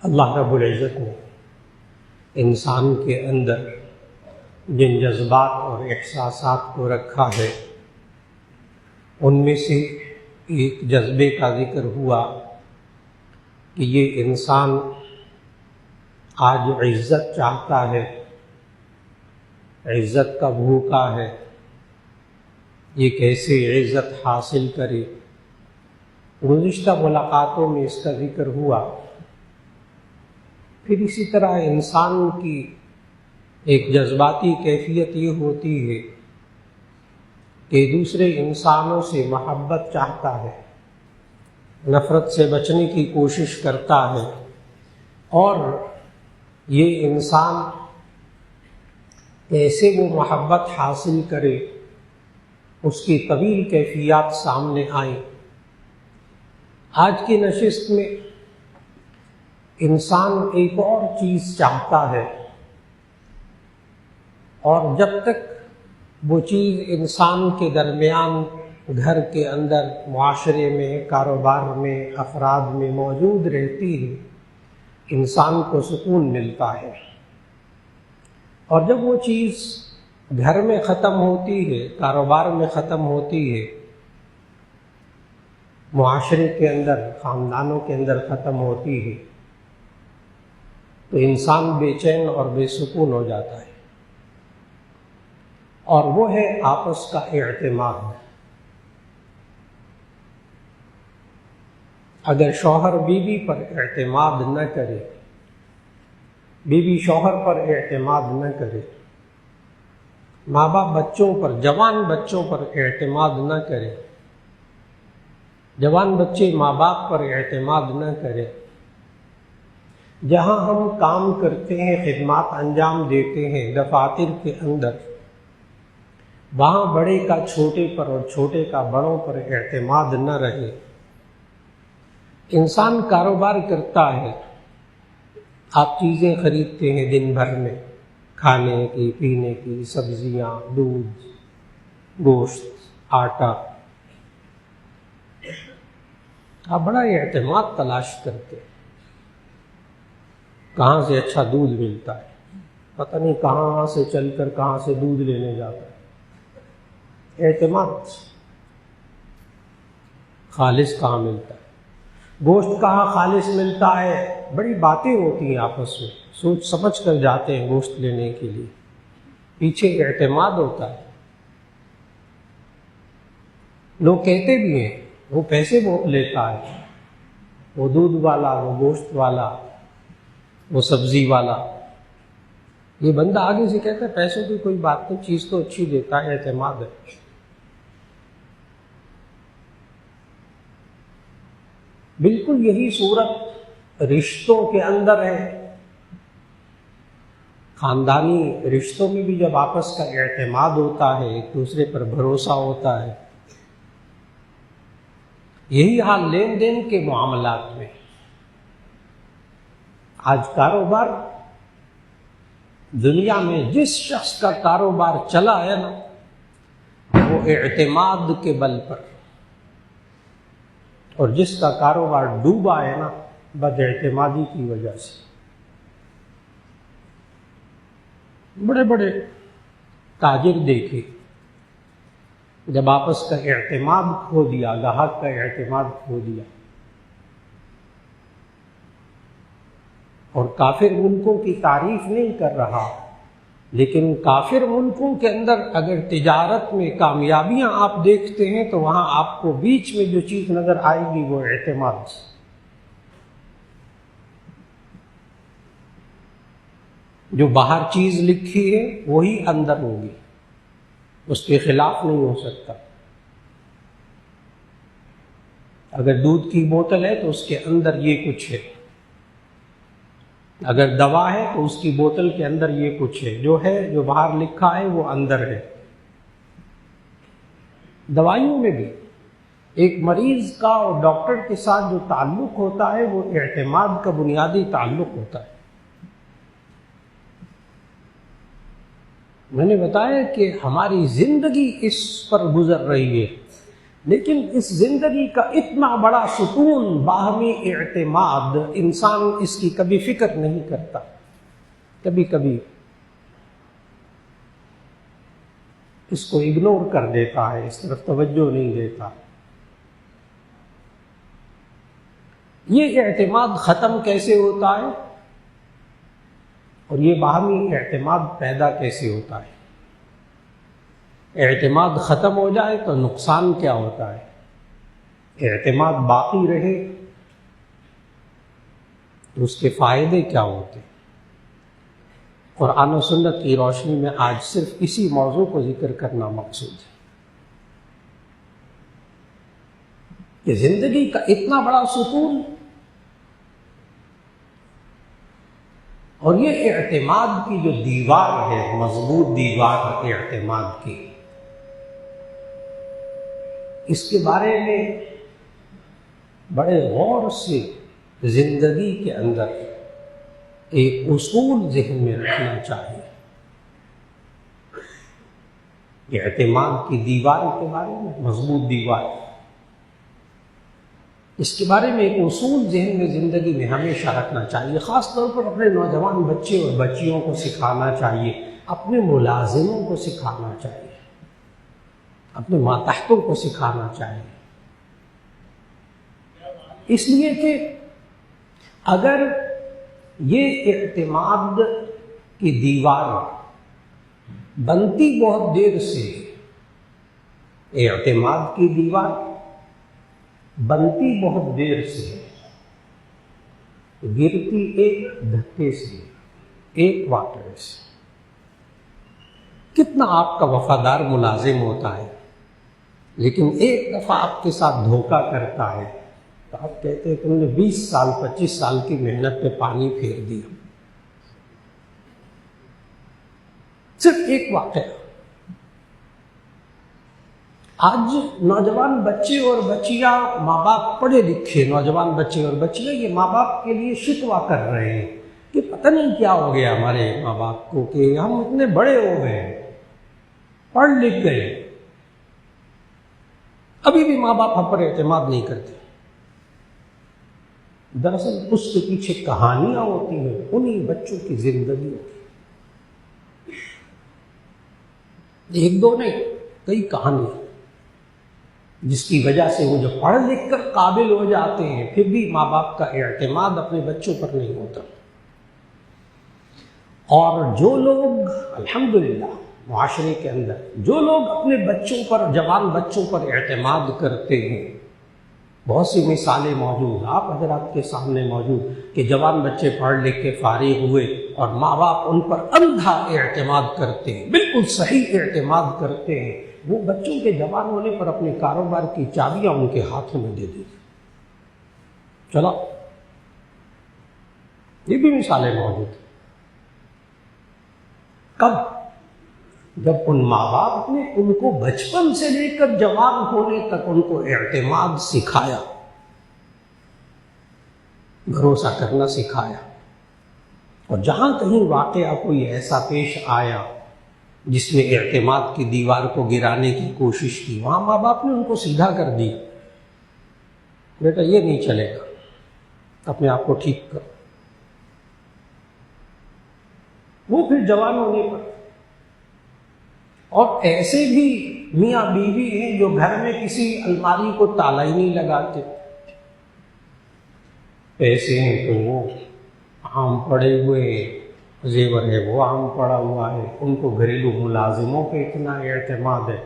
اللہ رب العزت نے انسان کے اندر جن جذبات اور احساسات کو رکھا ہے ان میں سے ایک جذبے کا ذکر ہوا کہ یہ انسان آج عزت چاہتا ہے، عزت کا بھوکا ہے، یہ کیسے عزت حاصل کرے۔ گزشتہ ملاقاتوں میں اس کا ذکر ہوا۔ پھر اسی طرح انسان کی ایک جذباتی کیفیت یہ ہوتی ہے کہ دوسرے انسانوں سے محبت چاہتا ہے، نفرت سے بچنے کی کوشش کرتا ہے، اور یہ انسان کیسے وہ محبت حاصل کرے اس کی طویل کیفیات سامنے آئیں۔ آج کی نشست میں انسان ایک اور چیز چاہتا ہے، اور جب تک وہ چیز انسان کے درمیان گھر کے اندر، معاشرے میں، کاروبار میں، افراد میں موجود رہتی ہے، انسان کو سکون ملتا ہے، اور جب وہ چیز گھر میں ختم ہوتی ہے، کاروبار میں ختم ہوتی ہے، معاشرے کے اندر، خاندانوں کے اندر ختم ہوتی ہے، تو انسان بے چین اور بے سکون ہو جاتا ہے، اور وہ ہے آپس کا اعتماد۔ اگر شوہر بیوی پر اعتماد نہ کرے، بیوی شوہر پر اعتماد نہ کرے، ماں باپ بچوں پر، جوان بچوں پر اعتماد نہ کرے، جوان بچے ماں باپ پر اعتماد نہ کرے، جہاں ہم کام کرتے ہیں، خدمات انجام دیتے ہیں دفاتر کے اندر، وہاں بڑے کا چھوٹے پر اور چھوٹے کا بڑوں پر اعتماد نہ رہے۔ انسان کاروبار کرتا ہے، آپ چیزیں خریدتے ہیں دن بھر میں، کھانے کی، پینے کی، سبزیاں، دودھ، گوشت، آٹا، آپ بڑا اعتماد تلاش کرتے ہیں، کہاں سے اچھا دودھ ملتا ہے، پتہ نہیں کہاں سے چل کر کہاں سے دودھ لینے جاتا ہے۔ اعتماد، خالص کہاں ملتا ہے، گوشت کہاں خالص ملتا ہے، بڑی باتیں ہوتی ہیں آپس میں، سوچ سمجھ کر جاتے ہیں گوشت لینے کے لیے، پیچھے اعتماد ہوتا ہے۔ لوگ کہتے بھی ہیں وہ پیسے بہت لیتا ہے، وہ دودھ والا، وہ گوشت والا، وہ سبزی والا، یہ بندہ آگے سے کہتا ہے پیسوں کی کوئی بات نہیں، چیز تو اچھی دیتا ہے، اعتماد ہے۔ بالکل یہی صورت رشتوں کے اندر ہے۔ خاندانی رشتوں میں بھی جب آپس کا اعتماد ہوتا ہے، ایک دوسرے پر بھروسہ ہوتا ہے، یہی حال لین دین کے معاملات میں۔ آج کاروبار، دنیا میں جس شخص کا کاروبار چلا ہے نا، وہ اعتماد کے بل پر، اور جس کا کاروبار ڈوبا ہے نا، بد اعتمادی کی وجہ سے۔ بڑے بڑے تاجر دیکھے، جب آپس کا اعتماد کھو دیا، گاہک کا اعتماد کھو دیا، اور کافر ملکوں کی تعریف نہیں کر رہا، لیکن کافر ملکوں کے اندر اگر تجارت میں کامیابیاں آپ دیکھتے ہیں تو وہاں آپ کو بیچ میں جو چیز نظر آئے گی وہ اعتماد۔ جو باہر چیز لکھی ہے وہی اندر ہوگی، اس کے خلاف نہیں ہو سکتا۔ اگر دودھ کی بوتل ہے تو اس کے اندر یہ کچھ ہے، اگر دوا ہے تو اس کی بوتل کے اندر یہ کچھ ہے، جو ہے جو باہر لکھا ہے وہ اندر ہے۔ دوائیوں میں بھی ایک مریض کا اور ڈاکٹر کے ساتھ جو تعلق ہوتا ہے وہ اعتماد کا بنیادی تعلق ہوتا ہے۔ میں نے بتایا کہ ہماری زندگی اس پر گزر رہی ہے لیکن اس زندگی کا اتنا بڑا ستون باہمی اعتماد، انسان اس کی کبھی فکر نہیں کرتا، کبھی کبھی اس کو اگنور کر دیتا ہے، اس طرف توجہ نہیں دیتا۔ یہ اعتماد ختم کیسے ہوتا ہے اور یہ باہمی اعتماد پیدا کیسے ہوتا ہے؟ اعتماد ختم ہو جائے تو نقصان کیا ہوتا ہے؟ اعتماد باقی رہے تو اس کے فائدے کیا ہوتے ہیں؟ قرآن و سنت کی روشنی میں آج صرف اسی موضوع کو ذکر کرنا مقصود ہے کہ زندگی کا اتنا بڑا ستون اور یہ اعتماد کی جو دیوار ہے، مضبوط دیوار اعتماد کی، اس کے بارے میں بڑے غور سے زندگی کے اندر ایک اصول ذہن میں رکھنا چاہیے۔ اعتماد کی دیوار کے بارے میں، مضبوط دیوار، اس کے بارے میں ایک اصول ذہن میں زندگی میں ہمیشہ رکھنا چاہیے، خاص طور پر اپنے نوجوان بچے اور بچیوں کو سکھانا چاہیے، اپنے ملازموں کو سکھانا چاہیے، اپنے ماتحتوں کو سکھانا چاہیے، اس لیے کہ اگر یہ اعتماد کی دیوار بنتی بہت دیر سے، اعتماد کی دیوار بنتی بہت دیر سے، گرتی ایک دھکے سے، ایک واقعے سے۔ کتنا آپ کا وفادار ملازم ہوتا ہے لیکن ایک دفعہ آپ کے ساتھ دھوکہ کرتا ہے تو آپ کہتے ہیں تم نے 20 سال 25 سال کی محنت پہ پانی پھیر دیا، صرف ایک واقعہ۔ آج نوجوان بچے اور بچیاں، ماں باپ پڑھے لکھے نوجوان بچے اور بچیاں، یہ ماں باپ کے لیے شکوہ کر رہے ہیں کہ پتہ نہیں کیا ہو گیا ہمارے ماں باپ کو کہ ہم اتنے بڑے ہو گئے، پڑھ لکھ گئے، ابھی بھی ماں باپ ہم پر اعتماد نہیں کرتے۔ دراصل اس کے پیچھے کہانیاں ہوتی ہیں، انہی بچوں کی زندگی ہوتی ہے، ایک دو نہیں، کئی کہانیاں، جس کی وجہ سے وہ جو پڑھ لکھ کر قابل ہو جاتے ہیں پھر بھی ماں باپ کا اعتماد اپنے بچوں پر نہیں ہوتا۔ اور جو لوگ الحمدللہ معاشرے کے اندر جو لوگ اپنے بچوں پر، جوان بچوں پر اعتماد کرتے ہیں، بہت سی مثالیں موجود، آپ حضرات کے سامنے موجود، کہ جوان بچے پڑھ لکھ کے فارغ ہوئے اور ماں باپ ان پر اندھا اعتماد کرتے ہیں، بالکل صحیح اعتماد کرتے ہیں، وہ بچوں کے جوان ہونے پر اپنے کاروبار کی چابیاں ان کے ہاتھوں میں دے دیتے۔ چلو، یہ بھی مثالیں موجود ہیں۔ کب؟ جب ان ماں باپ نے ان کو بچپن سے لے کر جوان ہونے تک ان کو اعتماد سکھایا، بھروسہ کرنا سکھایا، اور جہاں کہیں واقعہ کوئی ایسا پیش آیا جس میں اعتماد کی دیوار کو گرانے کی کوشش کی، وہاں ماں باپ نے ان کو سیدھا کر دی، بیٹا یہ نہیں چلے گا، اپنے آپ کو ٹھیک کرو۔ وہ پھر جوان ہونے پر، اور ایسے بھی میاں بیوی ہیں جو گھر میں کسی الماری کو تالا ہی نہیں لگاتے، پیسے ہیں تو وہ عام پڑے ہوئے، زیور ہے وہ عام پڑا ہوا ہے، ان کو گھریلو ملازموں پہ اتنا اعتماد ہے۔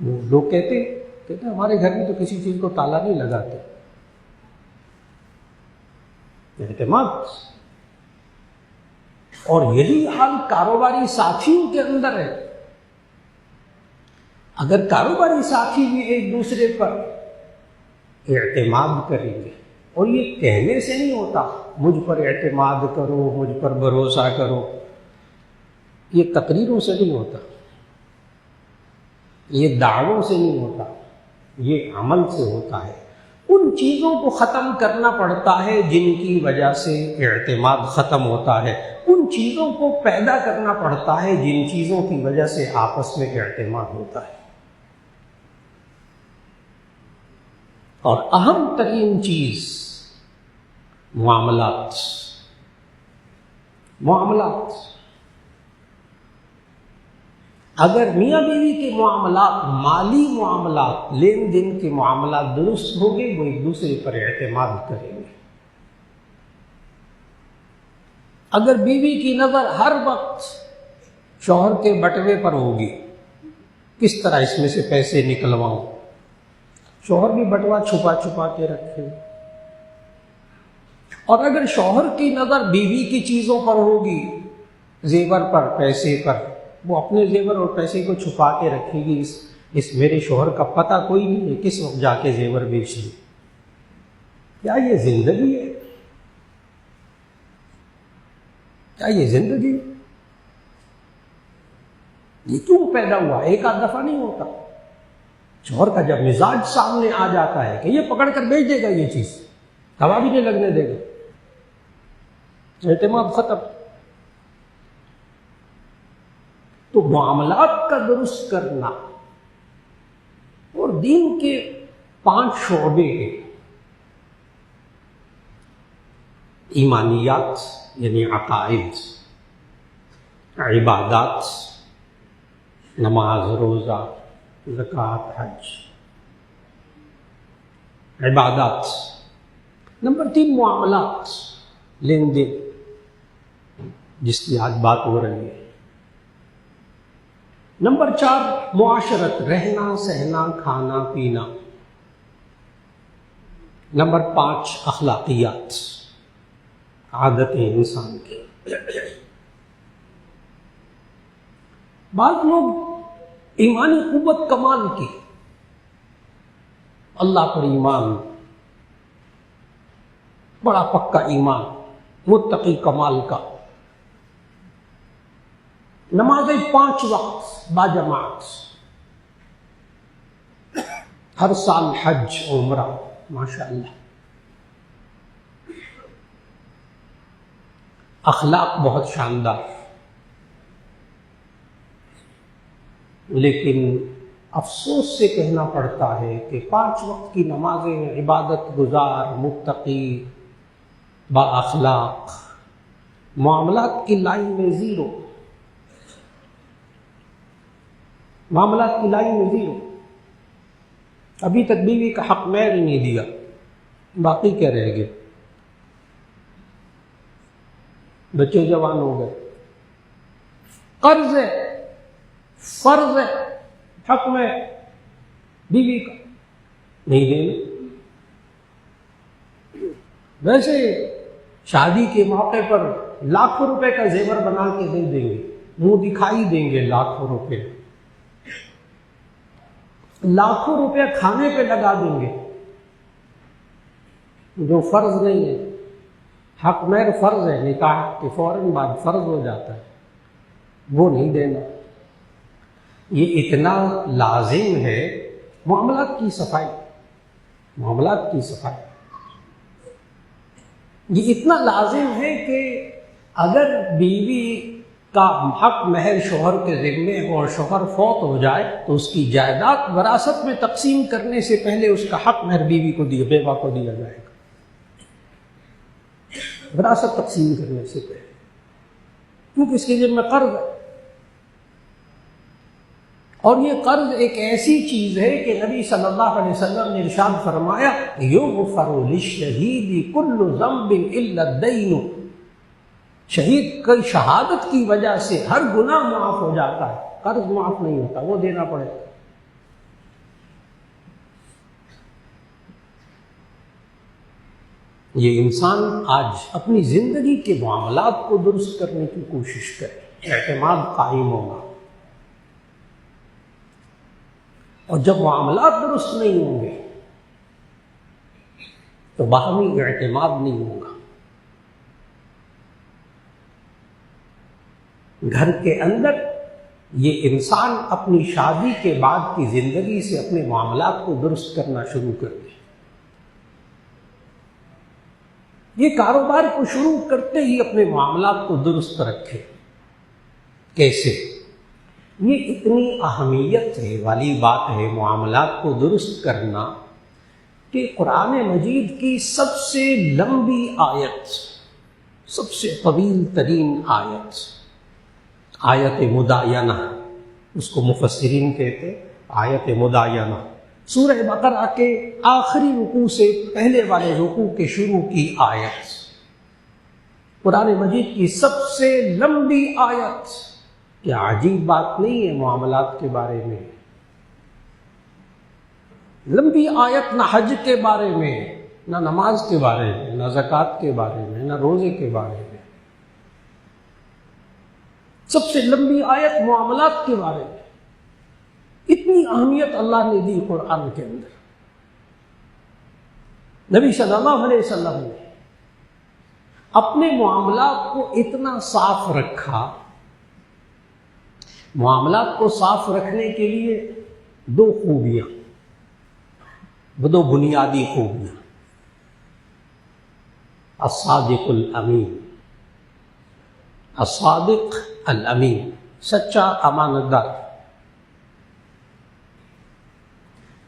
لوگ کہتے ہیں ہمارے گھر میں تو کسی چیز کو تالا نہیں لگاتے، اعتماد۔ اور یہی حال کاروباری ساتھیوں کے اندر ہے۔ اگر کاروباری ساتھی بھی ایک دوسرے پر اعتماد کریں گے، اور یہ کہنے سے نہیں ہوتا مجھ پر اعتماد کرو، مجھ پر بھروسہ کرو، یہ تقریروں سے نہیں ہوتا، یہ دعووں سے نہیں ہوتا، یہ عمل سے ہوتا ہے۔ ان چیزوں کو ختم کرنا پڑتا ہے جن کی وجہ سے اعتماد ختم ہوتا ہے، ان چیزوں کو پیدا کرنا پڑتا ہے جن چیزوں کی وجہ سے آپس میں اعتماد ہوتا ہے۔ اور اہم ترین چیز معاملات. اگر میاں بیوی کے معاملات، مالی معاملات، لین دین کے معاملات درست ہوں گے، وہ ایک دوسرے پر اعتماد کریں گے. اگر بیوی کی نظر ہر وقت شوہر کے بٹوے پر ہوگی، کس طرح اس میں سے پیسے نکلواؤں، شوہر بھی بٹوا چھپا چھپا کے رکھے. اور اگر شوہر کی نظر بیوی کی چیزوں پر ہوگی، زیور پر، پیسے پر، وہ اپنے زیور اور پیسے کو چھپا کے رکھے گی. اس میرے شوہر کا پتہ کوئی نہیں ہے، کس وقت جا کے زیور بیچ لے. کیا یہ زندگی ہے؟ کیا یہ زندگی؟ یہ کیوں پیدا ہوا؟ ایک آدھ دفعہ نہیں ہوتا. شوہر کا جب مزاج سامنے آ جاتا ہے کہ یہ پکڑ کر بیچ دے گا، یہ چیز ہوا بھی نہیں لگنے دے گا، اعتماد ختم. تو معاملات کا درست کرنا اور دین کے 5 شعبے ہیں. ایمانیات یعنی عقائد، عبادات، نماز، روزہ، زکوٰۃ، حج. عبادات. نمبر 3 معاملات، لین دین، جس کی آج بات ہو رہی ہے. نمبر 4 معاشرت، رہنا سہنا، کھانا پینا. نمبر 5 اخلاقیات، عادتیں انسان کی. بعض لوگ ایمانی قوت کمال کی، اللہ پر ایمان، بڑا پکا ایمان، متقی کمال کا، نمازیں 5 وقت باجماعت، ہر سال حج عمرہ، ماشاءاللہ. اخلاق بہت شاندار. لیکن افسوس سے کہنا پڑتا ہے کہ 5 وقت کی نمازیں، عبادت گزار، متقی، با اخلاق، معاملات کی لائن میں زیرو. معاملات کی لائن میں زیرو. ابھی تک بیوی کا حق مہر نہیں دیا، باقی کیا رہ گئے؟ بچے جوان ہو گئے، قرض ہے، فرض ہے حق میں بیوی کا، نہیں دینا. ویسے شادی کے موقع پر لاکھوں روپے کا زیور بنا کے دے دیں گے، منہ دکھائی دیں گے لاکھوں روپے، لاکھوں روپے کھانے پہ لگا دیں گے، جو فرض نہیں ہے. حق مہر فرض ہے، نکاح کے فوراً بعد فرض ہو جاتا ہے، وہ نہیں دینا. یہ اتنا لازم ہے. معاملات کی صفائی، معاملات کی صفائی یہ اتنا لازم ہے کہ اگر بیوی کا حق مہر شوہر کے ذمے اور شوہر فوت ہو جائے تو اس کی جائیداد وراثت میں تقسیم کرنے سے پہلے اس کا حق مہر بیوی کو دیا، بیوہ کو دیا جائے گا. وراثت تقسیم کرنے سے پہلے، کیونکہ اس کے ذمہ قرض ہے. اور یہ قرض ایک ایسی چیز ہے کہ نبی صلی اللہ علیہ وسلم نے ارشاد فرمایا یغفر للشہید کل ذنب الا الدین. شہید کی شہادت کی وجہ سے ہر گناہ معاف ہو جاتا ہے، قرض معاف نہیں ہوتا، وہ دینا پڑے گا. یہ انسان آج اپنی زندگی کے معاملات کو درست کرنے کی کوشش کرے، اعتماد قائم ہوگا. اور جب معاملات درست نہیں ہوں گے تو باہمی اعتماد نہیں ہوگا. گھر کے اندر یہ انسان اپنی شادی کے بعد کی زندگی سے اپنے معاملات کو درست کرنا شروع کر دے. یہ کاروبار کو شروع کرتے ہی اپنے معاملات کو درست رکھے. کیسے؟ یہ اتنی اہمیت ہے والی بات ہے معاملات کو درست کرنا کہ قرآن مجید کی سب سے لمبی آیت، سب سے طویل ترین آیت مداینہ، اس کو مفسرین کہتے آیت مداینہ، سورہ بقرہ کے آخری رکوع سے پہلے والے رکوع کے شروع کی آیت، قرآن مجید کی سب سے لمبی آیت۔ کیا عجیب بات نہیں ہے معاملات کے بارے میں؟ لمبی آیت، نہ حج کے بارے میں، نہ نماز کے بارے میں، نہ زکوٰۃ کے بارے میں، نہ روزے کے بارے میں، سب سے لمبی آیت معاملات کے بارے میں۔ اتنی اہمیت اللہ نے دی قرآن کے اندر۔ نبی صلی اللہ علیہ وسلم نے اپنے معاملات کو اتنا صاف رکھا۔ معاملات کو صاف رکھنے کے لیے دو خوبیاں، دو بنیادی خوبیاں، الصادق الامین، الصادق الامین، سچا امانت دار۔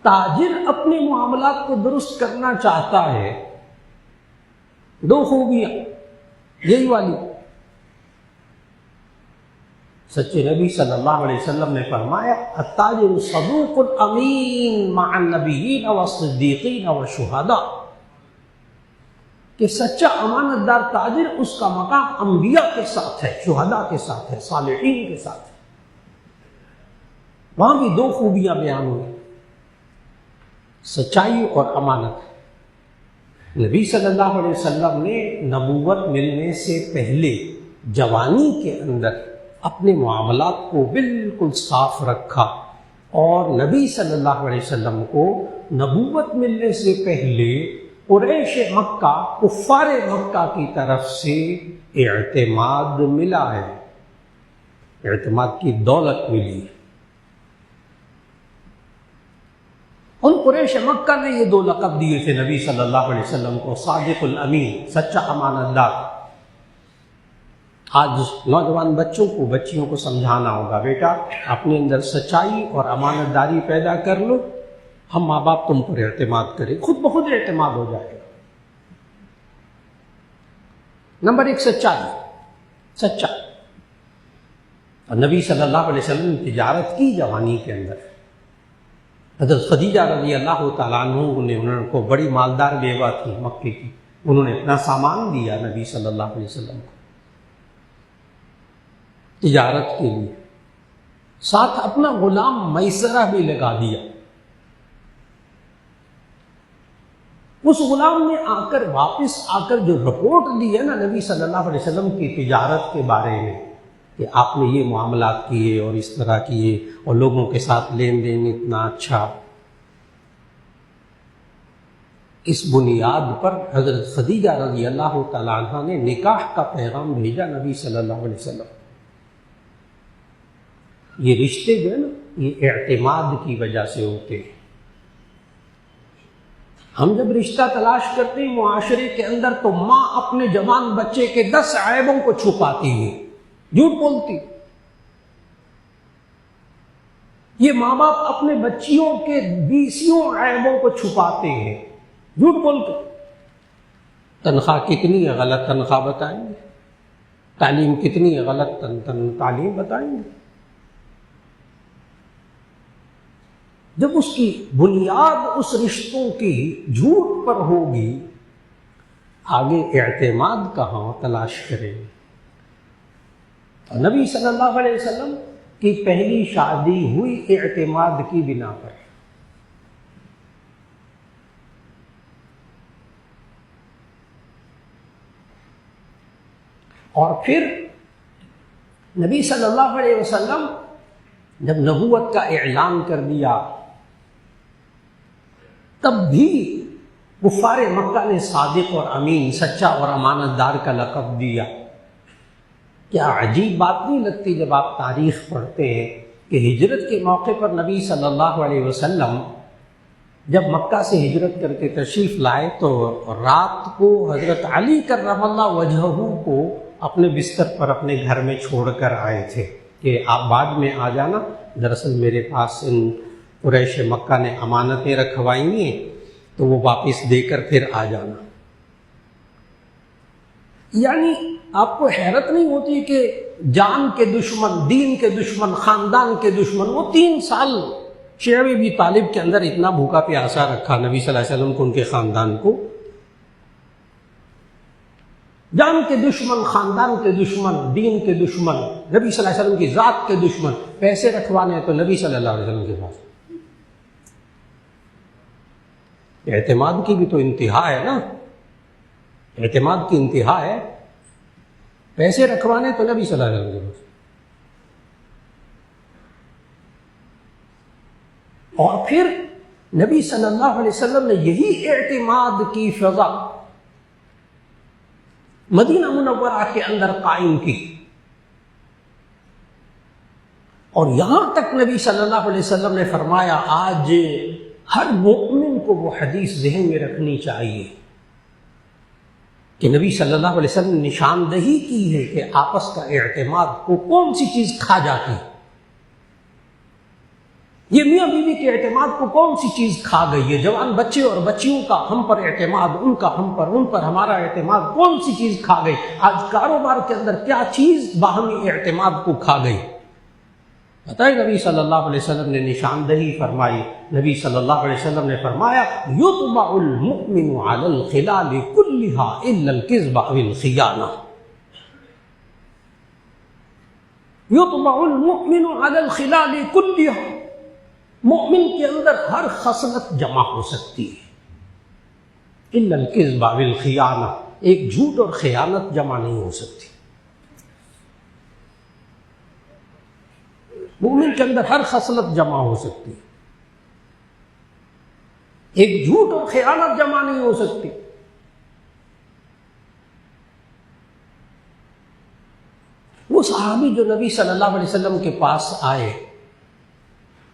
تاجر اپنے معاملات کو درست کرنا چاہتا ہے، دو خوبیاں یہی والی۔ سچے نبی صلی اللہ علیہ وسلم نے فرمایا التاجر الصدوق الامین مع النبیین والصدیقین والشہداء، کہ سچا امانت دار تاجر، اس کا مقام انبیاء کے ساتھ ہے، شہداء کے ساتھ ہے، صالحین کے ساتھ ہے۔ وہاں بھی دو خوبیاں بیان ہوئی، سچائی اور امانت۔ نبی صلی اللہ علیہ وسلم نے نبوت ملنے سے پہلے جوانی کے اندر اپنے معاملات کو بالکل صاف رکھا، اور نبی صلی اللہ علیہ وسلم کو نبوت ملنے سے پہلے قریش مکہ، کفار مکہ کی طرف سے اعتماد ملا ہے، اعتماد کی دولت ملی ہے۔ ان قریش مکہ نے یہ دو لقب دیے تھے نبی صلی اللہ علیہ وسلم کو، صادق الامین، سچا امانت دار۔ آج نوجوان بچوں کو، بچیوں کو سمجھانا ہوگا، بیٹا اپنے اندر سچائی اور امانت داری پیدا کر لو، ہم ماں باپ تم پر اعتماد کریں، خود بخود اعتماد ہو جائے گا۔ نمبر ایک، سچائی، سچا۔ اور نبی صلی اللہ علیہ وسلم نے تجارت کی جوانی کے اندر۔ حضرت خدیجہ رضی اللہ تعالیٰ عنہ نے، انہوں کو بڑی مالدار بیوہ تھی مکے کی، انہوں نے اپنا سامان دیا نبی صلی اللہ علیہ وسلم کو تجارت کے لیے، ساتھ اپنا غلام میسرہ بھی لگا دیا۔ اس غلام نے واپس آ کر جو رپورٹ دی ہے نا نبی صلی اللہ علیہ وسلم کی تجارت کے بارے میں، کہ آپ نے یہ معاملات کیے اور اس طرح کیے اور لوگوں کے ساتھ لین دین اتنا اچھا، اس بنیاد پر حضرت خدیجہ رضی اللہ تعالیٰ عنہ نے نکاح کا پیغام بھیجا نبی صلی اللہ علیہ وسلم۔ یہ رشتے جو ہے نا، یہ اعتماد کی وجہ سے ہوتے ہیں۔ ہم جب رشتہ تلاش کرتے ہیں معاشرے کے اندر، تو ماں اپنے جوان بچے کے 10 عیبوں کو چھپاتی ہے، جھوٹ بولتی۔ یہ ماں باپ اپنے بچیوں کے 20 عیبوں کو چھپاتے ہیں، جھوٹ بولتے۔ تنخواہ کتنی ہے، غلط تنخواہ بتائیں گے، تعلیم کتنی ہے، غلط تعلیم بتائیں گے۔ جب اس کی بنیاد اس رشتوں کی جھوٹ پر ہوگی، آگے اعتماد کہاں تلاش کریں گے۔ نبی صلی اللہ علیہ وسلم کی پہلی شادی ہوئی اعتماد کی بنا پر۔ اور پھر نبی صلی اللہ علیہ وسلم جب نبوت کا اعلان کر دیا، تب بھی کفار مکہ نے صادق اور امین، سچا اور امانت دار کا لقب دیا۔ کیا عجیب بات نہیں لگتی جب آپ تاریخ پڑھتے ہیں کہ ہجرت کے موقع پر نبی صلی اللہ علیہ وسلم جب مکہ سے ہجرت کر کے تشریف لائے، تو رات کو حضرت علی کرم اللہ وجہہ کو اپنے بستر پر اپنے گھر میں چھوڑ کر آئے تھے کہ آپ بعد میں آ جانا، دراصل میرے پاس ان قریش مکہ نے امانتیں رکھوائی ہیں، تو وہ واپس دے کر پھر آ جانا. یعنی آپ کو حیرت نہیں ہوتی کہ جان کے دشمن، دین کے دشمن، خاندان کے دشمن، وہ 3 سال شیعہ ابی طالب کے اندر اتنا بھوکا پیاسا رکھا نبی صلی اللہ علیہ وسلم کو، ان کے خاندان کو. جان کے دشمن، خاندان کے دشمن، دین کے دشمن، نبی صلی اللہ علیہ وسلم کی ذات کے دشمن، پیسے رکھوانے تو نبی صلی اللہ علیہ وسلم کے پاس. اعتماد کی بھی تو انتہا ہے نا، اعتماد کی انتہا ہے. پیسے رکھوانے تو نبی صلی اللہ علیہ وسلم کے پاس. اور پھر نبی صلی اللہ علیہ وسلم نے یہی اعتماد کی فضا مدینہ منورہ کے اندر قائم کی. اور یہاں تک نبی صلی اللہ علیہ وسلم نے فرمایا آج ہر مومن کو وہ حدیث ذہن میں رکھنی چاہیے کہ نبی صلی اللہ علیہ وسلم نے نشاندہی کی ہے کہ آپس کا اعتماد کو کون سی چیز کھا جاتی ہے. یہ میاں بیوی کے اعتماد کو کون سی چیز کھا گئی ہے. جوان بچے اور بچیوں کا ہم پر اعتماد، ان کا ہم پر، ان پر ہمارا اعتماد، کون سی چیز کھا گئی. آج کاروبار کے اندر کیا چیز باہمی اعتماد کو کھا گئی. بتائیں نبی صلی اللہ علیہ وسلم نے نشاندہی فرمائی. نبی صلی اللہ علیہ وسلم نے فرمایا یطبع المؤمن علی الخلال كلها الا الكذب او الخیانہ. یطبع المؤمن علی الخلال كلها، مومن کے اندر ہر خصلت جمع ہو سکتی ہے الا الکذب او الخیانہ، ایک جھوٹ اور خیانت جمع نہیں ہو سکتی. مومن کے اندر ہر خصلت جمع ہو سکتی ہے، ایک جھوٹ اور خیانت جمع نہیں ہو سکتی. وہ صحابی جو نبی صلی اللہ علیہ وسلم کے پاس آئے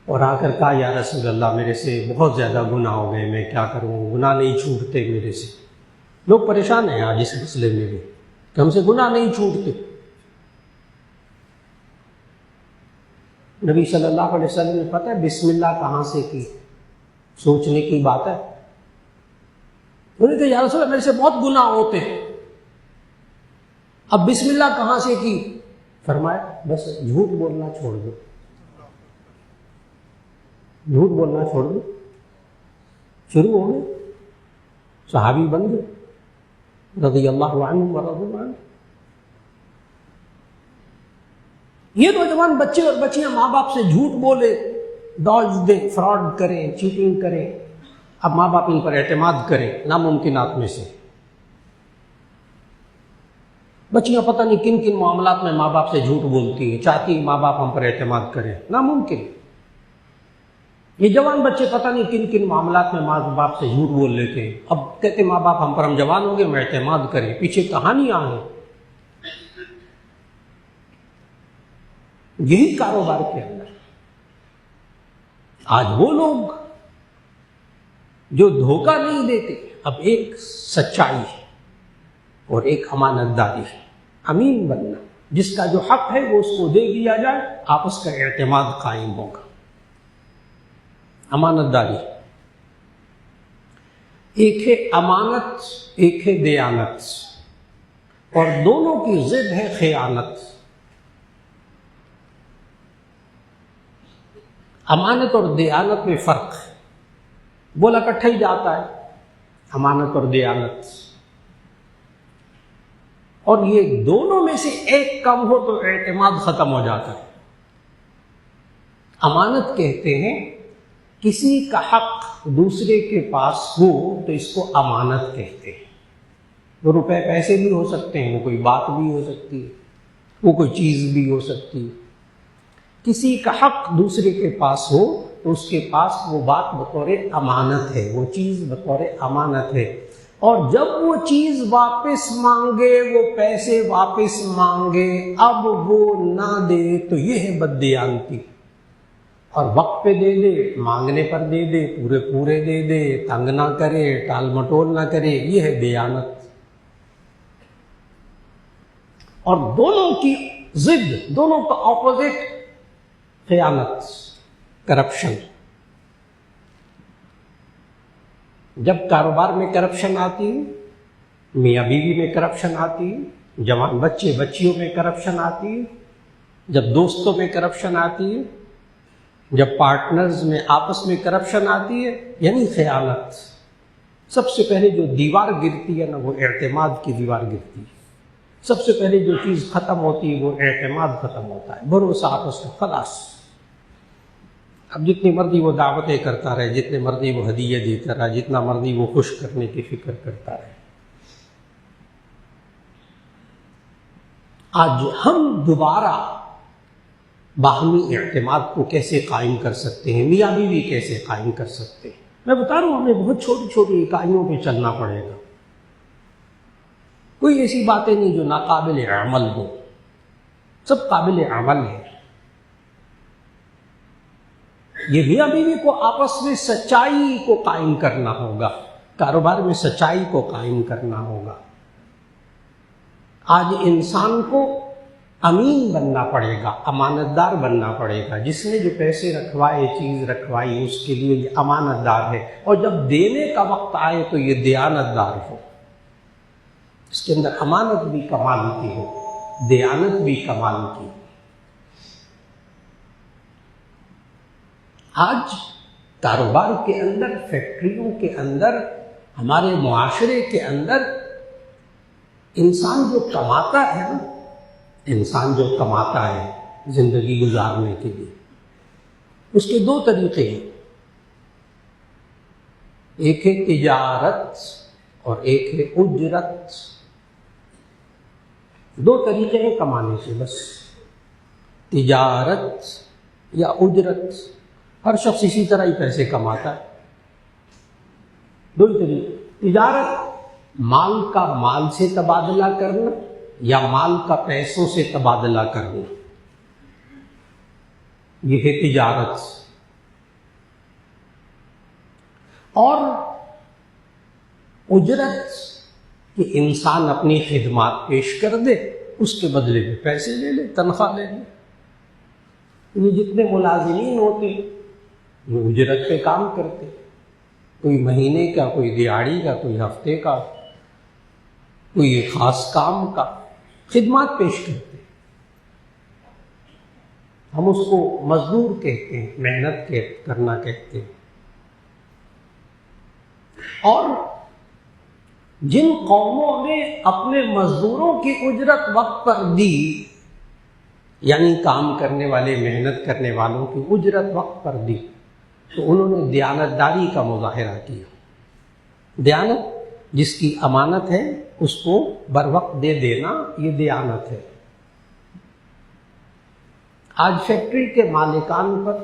اور آ کر کہا یا رسول اللہ میرے سے بہت زیادہ گناہ ہو گئے، میں کیا کروں، گناہ نہیں چھوٹتے میرے سے. لوگ پریشان ہیں آج اس مسئلے میں بھی کہ ہم سے گناہ نہیں چھوٹتے. نبی صلی اللہ علیہ وسلم نے پتہ ہے بسم اللہ کہاں سے کی، سوچنے کی بات ہے. انہوں نے کہا یا رسول اللہ میرے سے بہت گناہ ہوتے ہیں، اب بسم اللہ کہاں سے کی. فرمایا بس جھوٹ بولنا چھوڑ دو، جھوٹ بولنا چھوڑ دو. شروع ہو گئے، صحابی بن گئے رضی اللہ عنہم ورضوا عنہ. یہ نوجوان بچے اور بچیاں ماں باپ سے جھوٹ بولے، دوج دیں، فراڈ کریں، چیٹنگ کریں. اب ماں باپ ان پر اعتماد کریں ناممکنات میں سے. بچیاں پتہ نہیں کن کن معاملات میں ماں باپ سے جھوٹ بولتی ہیں، چاہتی ہیں ماں باپ ہم پر اعتماد کریں، ناممکن. یہ جوان بچے پتہ نہیں کن کن معاملات میں ماں باپ سے جھوٹ بول لیتے ہیں. اب کہتے ماں باپ ہم پر، ہم جوان ہو گئے، ہم اعتماد کریں. پیچھے کہانیاں ہیں. یہی کاروبار کے اندر آج وہ لوگ جو دھوکہ نہیں دیتے، اب ایک سچائی ہے اور ایک امانت داری ہے. امین بننا، جس کا جو حق ہے وہ اس کو دے دیا جائے، آپس کا اعتماد قائم ہوگا. امانت داری، ایک ہے امانت، ایک ہے دیانت، اور دونوں کی ضد ہے خیانت. امانت اور دیانت میں فرق ہے، بولا اکٹھا ہی جاتا ہے امانت اور دیانت. اور یہ دونوں میں سے ایک کم ہو تو اعتماد ختم ہو جاتا ہے. امانت کہتے ہیں کسی کا حق دوسرے کے پاس ہو تو اس کو امانت کہتے ہیں. وہ روپے پیسے بھی ہو سکتے ہیں، وہ کوئی بات بھی ہو سکتی ہے، وہ کوئی چیز بھی ہو سکتی ہے. کسی کا حق دوسرے کے پاس ہو تو اس کے پاس وہ بات بطور امانت ہے، وہ چیز بطور امانت ہے. اور جب وہ چیز واپس مانگے، وہ پیسے واپس مانگے، اب وہ نہ دے تو یہ ہے بددیانتی. اور وقت پہ دے دے، مانگنے پر دے دے، پورے پورے دے دے، تنگ نہ کرے، ٹال مٹول نہ کرے، یہ ہے دیانت. اور دونوں کی ضد، دونوں کا اپوزٹ خیانت، کرپشن. جب کاروبار میں کرپشن آتی ہے، میاں بیوی میں کرپشن آتی ہے، جوان بچے بچیوں میں کرپشن آتی ہے، جب دوستوں میں کرپشن آتی ہے، جب پارٹنرز میں آپس میں کرپشن آتی ہے، یعنی خیانت، سب سے پہلے جو دیوار گرتی ہے نا وہ اعتماد کی دیوار گرتی ہے۔ سب سے پہلے جو چیز ختم ہوتی ہے وہ اعتماد ختم ہوتا ہے، بھروسہ آپس میں، خلاص۔ اب جتنی مرضی وہ دعوتیں کرتا رہے، جتنے مرضی وہ ہدیے دیتا رہے، جتنا مرضی وہ خوش کرنے کی فکر کرتا رہے، آج ہم دوبارہ باہمی اعتماد کو کیسے قائم کر سکتے ہیں، میاں بیوی کیسے قائم کر سکتے ہیں؟ میں بتا رہا ہوں ہمیں بہت چھوٹی چھوٹی اکائیوں پہ چلنا پڑے گا۔ کوئی ایسی باتیں نہیں جو ناقابل عمل ہو، سب قابل عمل ہے۔ یہ میاں بیوی کو آپس میں سچائی کو قائم کرنا ہوگا، کاروبار میں سچائی کو قائم کرنا ہوگا۔ آج انسان کو امین بننا پڑے گا، امانت دار بننا پڑے گا۔ جس نے جو پیسے رکھوائے، چیز رکھوائی، اس کے لیے یہ امانت دار ہے، اور جب دینے کا وقت آئے تو یہ دیانت دار ہو، اس کے اندر امانت بھی کمال کی ہو، دیانت بھی کمال کی ہو۔ آج کاروبار کے اندر، فیکٹریوں کے اندر، ہمارے معاشرے کے اندر انسان جو کماتا ہے نا، انسان جو کماتا ہے زندگی گزارنے کے لیے، اس کے دو طریقے ہیں، ایک ہے تجارت اور ایک ہے اجرت۔ دو طریقے ہیں کمانے کے، بس، تجارت یا اجرت۔ ہر شخص اسی طرح ہی پیسے کماتا ہے، دو ہی طریقے، تجارت مال کا مال سے تبادلہ کرنا یا مال کا پیسوں سے تبادلہ کرنا، یہ ہے تجارت۔ اور اجرت کہ انسان اپنی خدمات پیش کر دے، اس کے بدلے میں پیسے لے لے، تنخواہ لے لے۔ یہ جتنے ملازمین ہوتے وہ اجرت پہ کام کرتے، کوئی مہینے کا، کوئی دیہاڑی کا، کوئی ہفتے کا، کوئی ایک خاص کام کا خدمات پیش کرتے۔ ہم اس کو مزدور کہتے ہیں، محنت کرنا کہتے ہیں۔ اور جن قوموں نے اپنے مزدوروں کی اجرت وقت پر دی، یعنی کام کرنے والے، محنت کرنے والوں کی اجرت وقت پر دی، تو انہوں نے دیانت داری کا مظاہرہ کیا۔ دیانت جس کی امانت ہے اس کو بر وقت دے دینا، یہ دیانت ہے۔ آج فیکٹری کے مالکان پر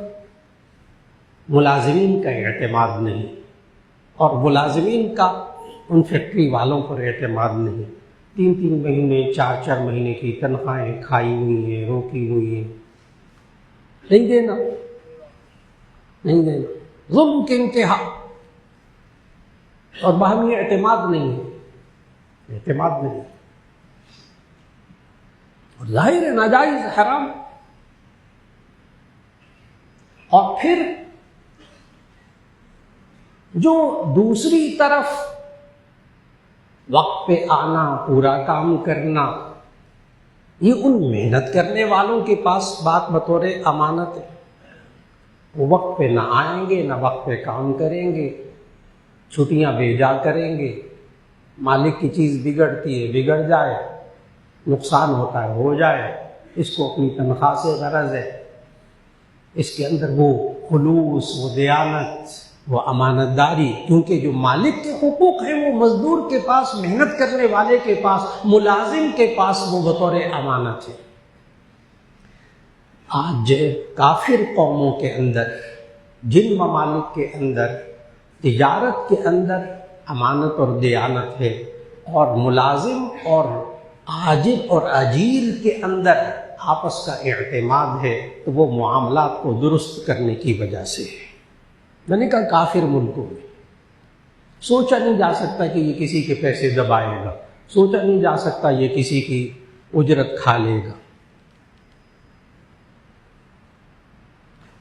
ملازمین کا اعتماد نہیں، اور ملازمین کا ان فیکٹری والوں پر اعتماد نہیں۔ 3 مہینے، 4 مہینے کی تنخواہیں کھائی ہوئی ہیں، روکی ہوئی ہیں، نہیں دینا، نہیں دینا، ظلم کے انتہا، اور باہمی اعتماد نہیں ہے، اعتماد نہیں، اور ظاہر ہے ناجائز، حرام۔ اور پھر جو دوسری طرف وقت پہ آنا، پورا کام کرنا، یہ ان محنت کرنے والوں کے پاس بات بطور امانت ہے۔ وہ وقت پہ نہ آئیں گے، نہ وقت پہ کام کریں گے، چھٹیاں بے جا کریں گے، مالک کی چیز بگڑتی ہے، بگڑ جائے، نقصان ہوتا ہے، ہو جائے، اس کو اپنی تنخواہ سے غرض ہے، اس کے اندر وہ خلوص، وہ دیانت، وہ امانت داری، کیونکہ جو مالک کے حقوق ہیں وہ مزدور کے پاس، محنت کرنے والے کے پاس، ملازم کے پاس وہ بطور امانت ہے۔ آج کافر قوموں کے اندر، جن ممالک کے اندر تجارت کے اندر امانت اور دیانت ہے، اور ملازم اور عاجل اور اجیر کے اندر آپس کا اعتماد ہے، تو وہ معاملات کو درست کرنے کی وجہ سے ہے۔ میں نے کہا کافر ملکوں میں سوچا نہیں جا سکتا کہ یہ کسی کے پیسے دبائے گا، سوچا نہیں جا سکتا یہ کسی کی اجرت کھا لے گا۔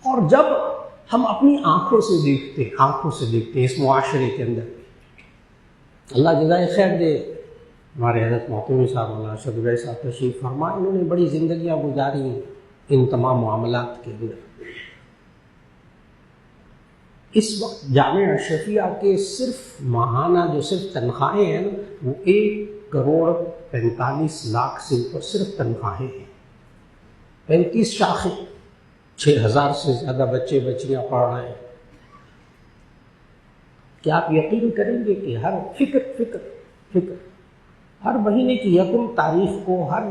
اور جب ہم اپنی آنکھوں سے دیکھتے ہیں اس معاشرے کے اندر، اللہ جزائے خیر دے. ہمارے حضرت محترم صاحب مولانا ارشد الرحیمی صاحب تشریف فرما، انہوں نے بڑی زندگیاں گزاری ان تمام معاملات کے اندر. اس وقت جامعہ اشرفیہ کے صرف ماہانہ جو صرف تنخواہیں ہیں وہ 1,45,00,000 سے اوپر صرف تنخواہیں ہیں. 35 شاخیں، 6,000 سے زیادہ بچے بچیاں پڑھ رہے ہیں. کیا آپ یقین کریں گے کہ ہر فکر ہر مہینے کی 1 تاریخ کو ہر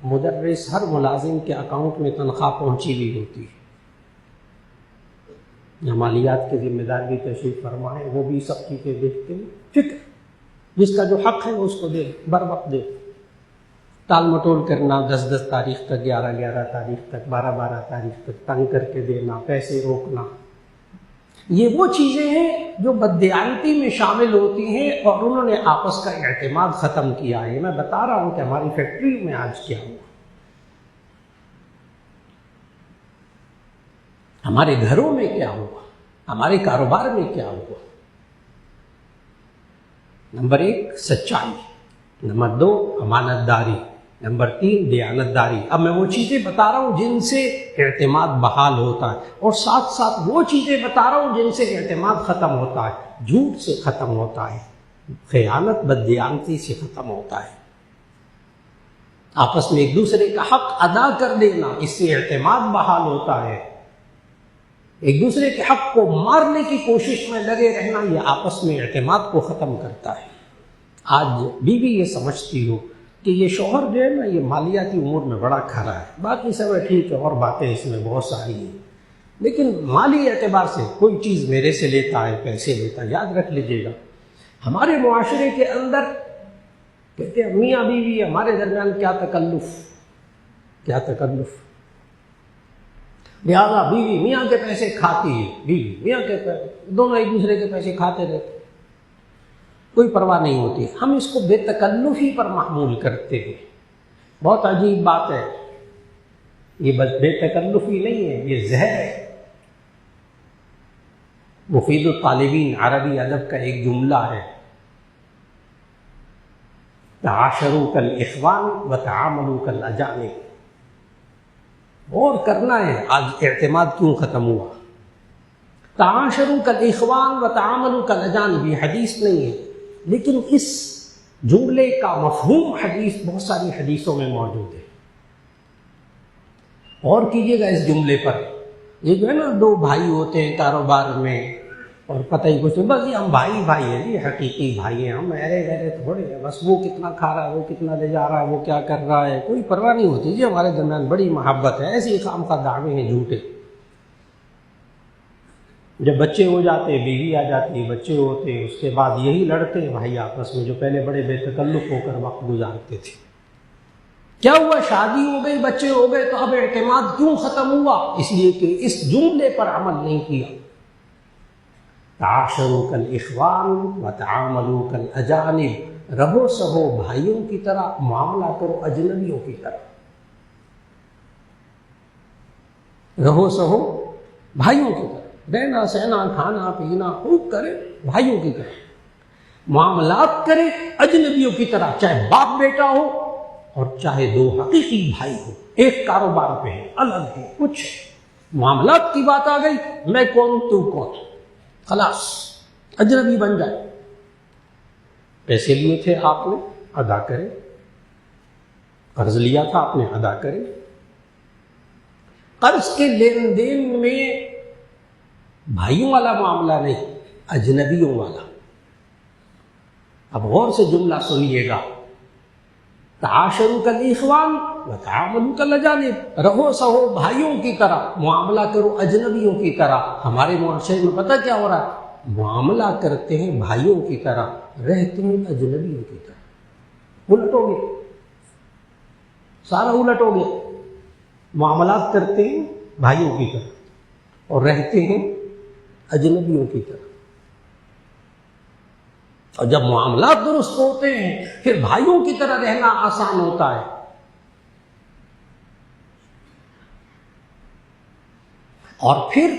مدرس ہر ملازم کے اکاؤنٹ میں تنخواہ پہنچی ہوئی ہوتی ہے. مالیات کے ذمہ دار بھی تشریف فرمائے، وہ بھی سب چیزیں دیکھتے ہیں. فکر جس کا جو حق ہے اس کو دے، بر وقت دے. ٹال مٹول کرنا 10 تاریخ تک، 11 تاریخ تک، 12 تاریخ تک تنگ کر کے دینا، پیسے روکنا، یہ وہ چیزیں ہیں جو بددیانتی میں شامل ہوتی ہیں اور انہوں نے آپس کا اعتماد ختم کیا ہے. میں بتا رہا ہوں کہ ہماری فیکٹری میں آج کیا ہوا، ہمارے گھروں میں کیا ہوا، ہمارے کاروبار میں کیا ہوا. نمبر 1 سچائی، نمبر 2 امانت داری، نمبر 3 دیانت داری. اب میں وہ چیزیں بتا رہا ہوں جن سے اعتماد بحال ہوتا ہے، اور ساتھ ساتھ وہ چیزیں بتا رہا ہوں جن سے اعتماد ختم ہوتا ہے. جھوٹ سے ختم ہوتا ہے، خیانت بددیانتی سے ختم ہوتا ہے. آپس میں ایک دوسرے کا حق ادا کر دینا، اس سے اعتماد بحال ہوتا ہے. ایک دوسرے کے حق کو مارنے کی کوشش میں لگے رہنا یہ آپس میں اعتماد کو ختم کرتا ہے. آج بیوی یہ سمجھتی ہو کہ یہ شوہر جو ہے نا یہ مالیاتی امور میں بڑا کھرا ہے، باقی سب ٹھیک ہے اور باتیں اس میں بہت ساری ہیں، لیکن مالی اعتبار سے کوئی چیز میرے سے لیتا ہے، پیسے لیتا ہے. یاد رکھ لیجیے گا ہمارے معاشرے کے اندر کہتے ہیں میاں بیوی ہمارے درمیان کیا تکلف، لہٰذا بیوی میاں کے پیسے کھاتی ہے، بیوی میاں کے پیسے، دونوں ایک دوسرے کے پیسے کھاتے رہتے، کوئی پرواہ نہیں ہوتی. ہم اس کو بے تکلفی پر محمول کرتے ہیں. بہت عجیب بات ہے، یہ بے تکلفی نہیں ہے، یہ زہر ہے. مفید الطالبین عربی ادب کا ایک جملہ ہے، تعاشروا کالاخوان وتعاملوا کالاجانب. غور کرنا ہے آج اعتماد کیوں ختم ہوا. تعاشروا کالاخوان وتعاملوا کالاجانب یہ حدیث نہیں ہے، لیکن اس جملے کا مفہوم حدیث بہت ساری حدیثوں میں موجود ہے. غور کیجیے گا اس جملے پر. یہ جو ہے نا 2 بھائی ہوتے ہیں کاروبار میں اور پتہ ہی کچھ بس یہ ہم بھائی ہیں، یہ حقیقی بھائی ہیں، ہم ایرے تھوڑے ہیں، بس وہ کتنا کھا رہا ہے، وہ کتنا لے جا رہا ہے، وہ کیا کر رہا ہے، کوئی پرواہ نہیں ہوتی. جی ہمارے درمیان بڑی محبت ہے. ایسے ہی خام خواہ دعوے ہیں جھوٹے. جب بچے ہو جاتے، بیوی آ جاتی، بچے ہوتے، اس کے بعد یہی لڑتے ہیں بھائی آپس میں جو پہلے بڑے بے تکلف ہو کر وقت گزارتے تھے. کیا ہوا؟ شادی ہو گئی، بچے ہو گئے، تو اب اعتماد کیوں ختم ہوا؟ اس لیے کہ اس جملے پر عمل نہیں کیا. تعاشروا کالاخوان وتعاملوا کالاجانب. رہو سہو بھائیوں کی طرح، معاملہ کرو اجنبیوں کی طرح. رہو سہو بھائیوں کی طرح، رہنا سہنا کھانا پینا خوب کرے بھائیوں کی طرح، معاملات کرے اجنبیوں کی طرح، چاہے باپ بیٹا ہو اور چاہے 2 حقیقی بھائی ہو، ایک کاروبار پہ ہے، الگ ہے. کچھ معاملات کی بات آ گئی، میں کون تو کون، خلاص اجنبی بن جائے. پیسے لیے تھے آپ نے، ادا کرے. قرض لیا تھا آپ نے، ادا کرے. قرض کے لین دین میں بھائیوں والا معاملہ نہیں، اجنبیوں والا. اب غور سے جملہ سنیے گا. تعاشروا کالاخوان وتعاملوا کالاجانب. رہو سہو بھائیوں کی طرح، معاملہ کرو اجنبیوں کی طرح. ہمارے معاشرے میں پتہ کیا ہو رہا ہے؟ معاملہ کرتے ہیں بھائیوں کی طرح، رہتے ہیں اجنبیوں کی طرح. الٹ ہو گیا، سارا الٹ ہو گیا. معاملات کرتے ہیں بھائیوں کی طرح اور رہتے ہیں اجنبیوں کی طرح. اور جب معاملات درست ہوتے ہیں پھر بھائیوں کی طرح رہنا آسان ہوتا ہے. اور پھر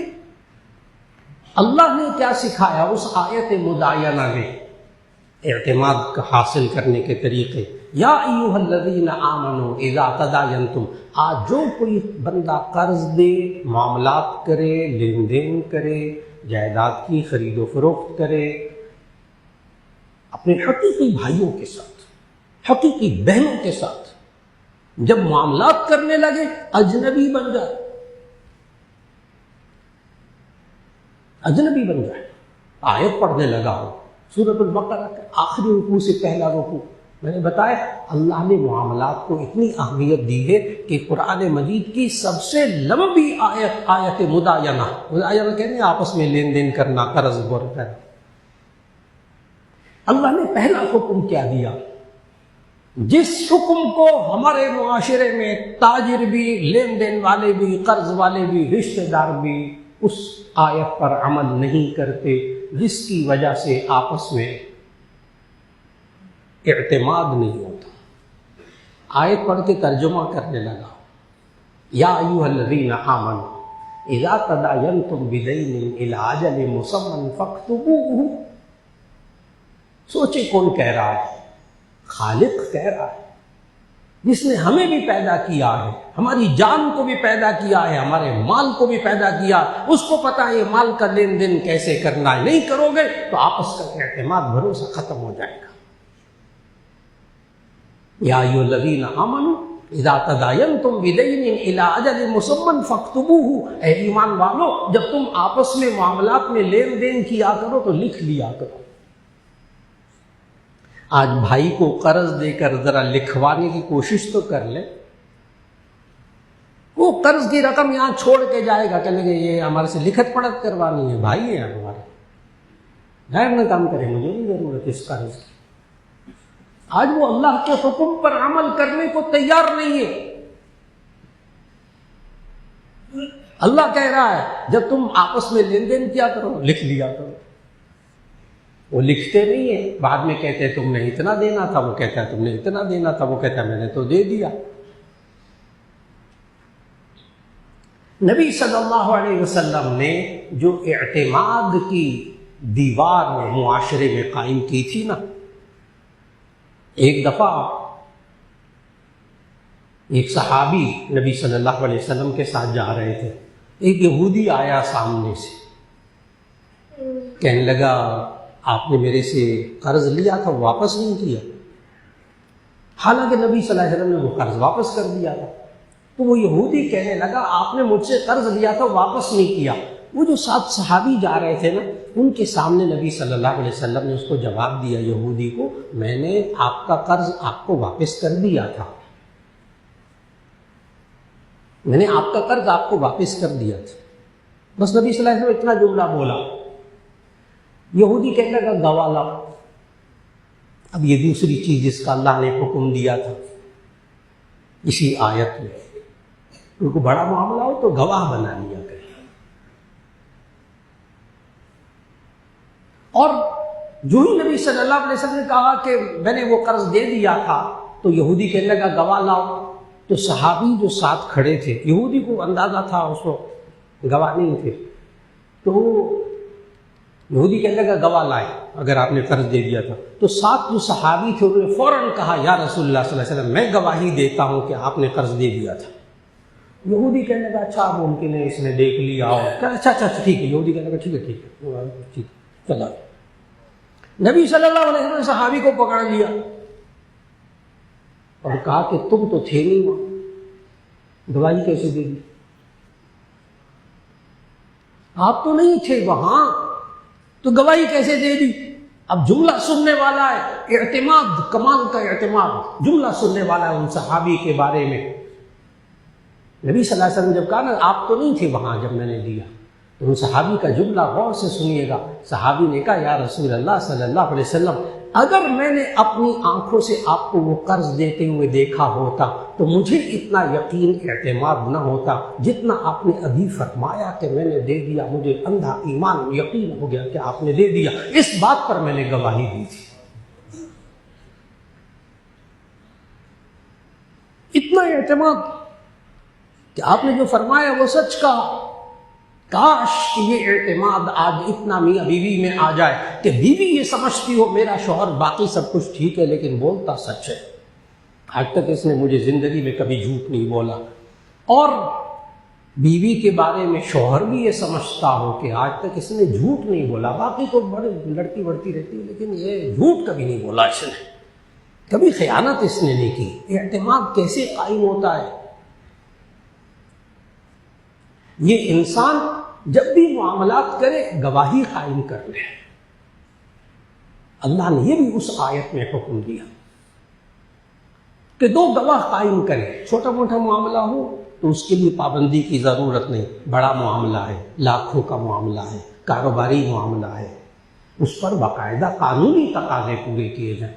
اللہ نے کیا سکھایا اس آیت مدائنہ میں؟ اعتماد کا حاصل کرنے کے طریقے. یا ایھا الذین آمنوا اذا تداینتم، آج جو کوئی بندہ قرض دے، معاملات کرے، لین دین کرے، جائیداد کی خرید و فروخت کرے، اپنے حقیقی بھائیوں کے ساتھ، حقیقی بہنوں کے ساتھ جب معاملات کرنے لگے اجنبی بن جائے، اجنبی بن جائے. آیت پڑھنے لگا ہوں سورۃ البقرہ کے آخری رکوع سے پہلا رکوع. میں نے بتایا اللہ نے معاملات کو اتنی اہمیت دی ہے کہ قرآن مجید کی سب سے لمبی آیت مداینہ کہتے ہیں آپس میں لین دین کرنا، قرض کرنا. اللہ نے پہلا حکم کیا دیا؟ جس حکم کو ہمارے معاشرے میں تاجر بھی، لین دین والے بھی، قرض والے بھی، رشتہ دار بھی اس آیت پر عمل نہیں کرتے، جس کی وجہ سے آپس میں اعتماد نہیں ہوتا. آیت پڑھ کے ترجمہ کرنے لگا. یا ایھا الذین آمنوا اذا تداینتم بدین الی اجل مسمى فاکتبوہ. سوچے کون کہہ رہا ہے؟ خالق کہہ رہا ہے، جس نے ہمیں بھی پیدا کیا ہے، ہماری جان کو بھی پیدا کیا ہے، ہمارے مال کو بھی پیدا کیا. اس کو پتہ ہے یہ مال کا لین دین کیسے کرنا ہے. نہیں کرو گے تو آپس کا اعتماد، بھروسہ ختم ہو جائے گا. یا ایھا الذین آمنوا اذا تداینتم بدین الی اجل مسمى فاکتبوہ. اے ایمان والو، جب تم آپس میں معاملات میں لین دین کیا کرو تو لکھ لیا کرو. آج بھائی کو قرض دے کر ذرا لکھوانے کی کوشش تو کر لے. وہ قرض کی رقم یہاں چھوڑ کے جائے گا، کہنے گے یہ ہمارے سے لکھت پڑھت کروانی ہے، بھائی ہے ہمارے، غیر نہ کام کرے، مجھے نہیں ضرورت اس قرض کی. آج وہ اللہ کے حکم پر عمل کرنے کو تیار نہیں ہے. اللہ کہہ رہا ہے جب تم آپس میں لین دین کیا کرو لکھ لیا کرو. وہ لکھتے نہیں ہیں، بعد میں کہتے ہیں تم نے اتنا دینا تھا، وہ کہتا ہے تم نے اتنا دینا تھا، وہ کہتا ہے میں نے تو دے دیا. نبی صلی اللہ علیہ وسلم نے جو اعتماد کی دیوار معاشرے میں قائم کی تھی نا، ایک دفعہ ایک صحابی نبی صلی اللہ علیہ وسلم کے ساتھ جا رہے تھے. ایک یہودی آیا سامنے سے، کہنے لگا آپ نے میرے سے قرض لیا تھا، واپس نہیں کیا. حالانکہ نبی صلی اللہ علیہ وسلم نے وہ قرض واپس کر دیا تھا. تو وہ یہودی کہنے لگا آپ نے مجھ سے قرض لیا تھا، واپس نہیں کیا. وہ جو ساتھ صحابی جا رہے تھے نا، ان کے سامنے نبی صلی اللہ علیہ وسلم نے اس کو جواب دیا یہودی کو، میں نے آپ کا قرض آپ کو واپس کر دیا تھا، میں نے آپ کا قرض آپ کو واپس کر دیا تھا. بس نبی صلی اللہ علیہ وسلم اتنا جملہ بولا. یہودی کہنے لگا گواہ لاؤ. اب یہ دوسری چیز جس کا اللہ نے حکم دیا تھا اسی آیت میں، ان کو بڑا معاملہ ہو تو گواہ بنا لیا کرے. اور جو ہی نبی صلی اللہ علیہ وسلم نے کہا کہ میں نے وہ قرض دے دیا تھا، تو یہودی کہنے لگا گواہ لاؤ. تو صحابی جو ساتھ کھڑے تھے، یہودی کو اندازہ تھا اس کو گواہ نہیں تھے، تو یہودی کہنے لگا گواہ لائے اگر آپ نے قرض دے دیا تھا. تو ساتھ جو صحابی تھے انہوں نے فوراً کہا یا رسول اللہ صلی اللہ علیہ وسلم، میں گواہی دیتا ہوں کہ آپ نے قرض دے دیا تھا. یہودی کہنے لگا اچھا ممکن ہے اس نے دیکھ لیا ہو. اچھا ٹھیک ہے. یہودی کہنے لگا ٹھیک ہے چلا. نبی صلی اللہ علیہ وسلم نے صحابی کو پکڑ لیا اور کہا کہ تم تو تھے نہیں وہاں، گواہی کیسے دے دی؟ آپ تو نہیں تھے وہاں تو گواہی کیسے دے دی؟ اب جملہ سننے والا ہے اعتماد، کمال کا اعتماد جملہ سننے والا ہے ان صحابی کے بارے میں. نبی صلی اللہ علیہ وسلم جب کہا نا آپ تو نہیں تھے وہاں جب میں نے دیا، تو ان صحابی کا جملہ غور سے سنیے گا. صحابی نے کہا یا رسول اللہ صلی اللہ علیہ وسلم، اگر میں نے اپنی آنکھوں سے آپ کو وہ قرض دیتے ہوئے دیکھا ہوتا تو مجھے اتنا یقین اعتماد نہ ہوتا جتنا آپ نے ابھی فرمایا کہ میں نے دے دیا. مجھے اندھا ایمان یقین ہو گیا کہ آپ نے دے دیا، اس بات پر میں نے گواہی دی تھی. اتنا اعتماد کہ آپ نے جو فرمایا وہ سچ کہا. کاش کہ یہ اعتماد آج اتنا میاں بیوی میں آ جائے کہ بیوی یہ سمجھتی ہو میرا شوہر باقی سب کچھ ٹھیک ہے لیکن بولتا سچ ہے، آج تک اس نے مجھے زندگی میں کبھی جھوٹ نہیں بولا، اور بیوی کے بارے میں شوہر بھی یہ سمجھتا ہو کہ آج تک اس نے جھوٹ نہیں بولا، باقی تو بڑے لڑتی بڑھتی رہتی ہے لیکن یہ جھوٹ کبھی نہیں بولا، اس نے کبھی خیانت اس نے نہیں کی۔ اعتماد کیسے قائم ہوتا ہے؟ یہ انسان جب بھی معاملات کرے گواہی قائم کر لے۔ اللہ نے یہ بھی اس آیت میں حکم دیا کہ 2 گواہ قائم کرے، چھوٹا موٹا معاملہ ہو تو اس کے لیے پابندی کی ضرورت نہیں، بڑا معاملہ ہے، لاکھوں کا معاملہ ہے، کاروباری معاملہ ہے، اس پر باقاعدہ قانونی تقاضے پورے کیے جائیں۔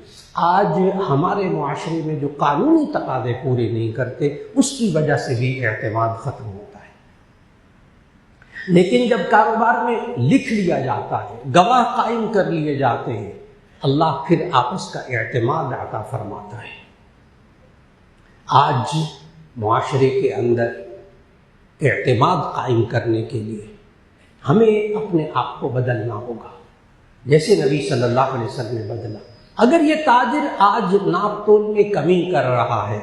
آج ہمارے معاشرے میں جو قانونی تقاضے پورے نہیں کرتے اس کی وجہ سے بھی اعتماد ختم ہوتا ہے، لیکن جب کاروبار میں لکھ لیا جاتا ہے، گواہ قائم کر لیے جاتے ہیں، اللہ پھر آپس کا اعتماد عطا فرماتا ہے۔ آج معاشرے کے اندر اعتماد قائم کرنے کے لیے ہمیں اپنے آپ کو بدلنا ہوگا، جیسے نبی صلی اللہ علیہ وسلم نے بدلا۔ اگر یہ تاجر آج ناپ تول میں کمی کر رہا ہے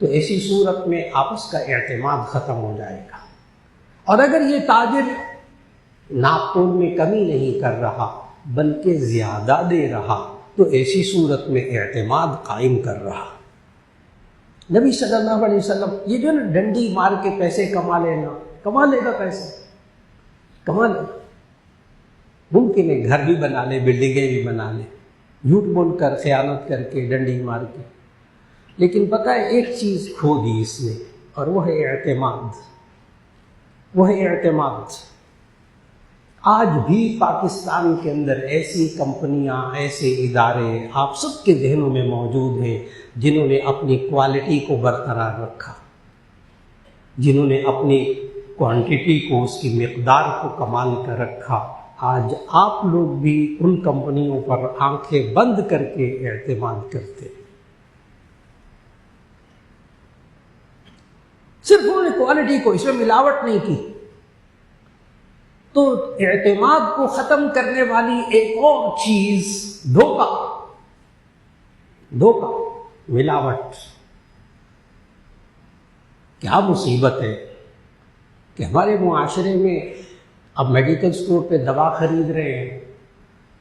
تو ایسی صورت میں آپس کا اعتماد ختم ہو جائے گا، اور اگر یہ تاجر ناپ تول میں کمی نہیں کر رہا بلکہ زیادہ دے رہا تو ایسی صورت میں اعتماد قائم کر رہا۔ نبی صلی اللہ علیہ وسلم یہ جو نا ڈنڈی مار کے پیسے کما لے گا، پیسے کما لے، ممکن ہے گھر بھی بنا لے، بلڈنگیں بھی بنا لے، جھوٹ بول کر، خیانت کر کے، ڈنڈی مار کے، لیکن پتہ ہے ایک چیز کھو دی اس نے، اور وہ ہے اعتماد، وہ ہے اعتماد۔ آج بھی پاکستان کے اندر ایسی کمپنیاں، ایسے ادارے آپ سب کے ذہنوں میں موجود ہیں جنہوں نے اپنی کوالٹی کو برقرار رکھا، جنہوں نے اپنی کوانٹٹی کو، اس کی مقدار کو کمال کر رکھا۔ آج آپ لوگ بھی ان کمپنیوں پر آنکھیں بند کر کے اعتماد کرتے ہیں، صرف انہوں نے کوالٹی کو، اس میں ملاوٹ نہیں کی۔ تو اعتماد کو ختم کرنے والی ایک اور چیز دھوکہ، ملاوٹ۔ کیا مصیبت ہے کہ ہمارے معاشرے میں اب میڈیکل سٹور پہ دوا خرید رہے ہیں،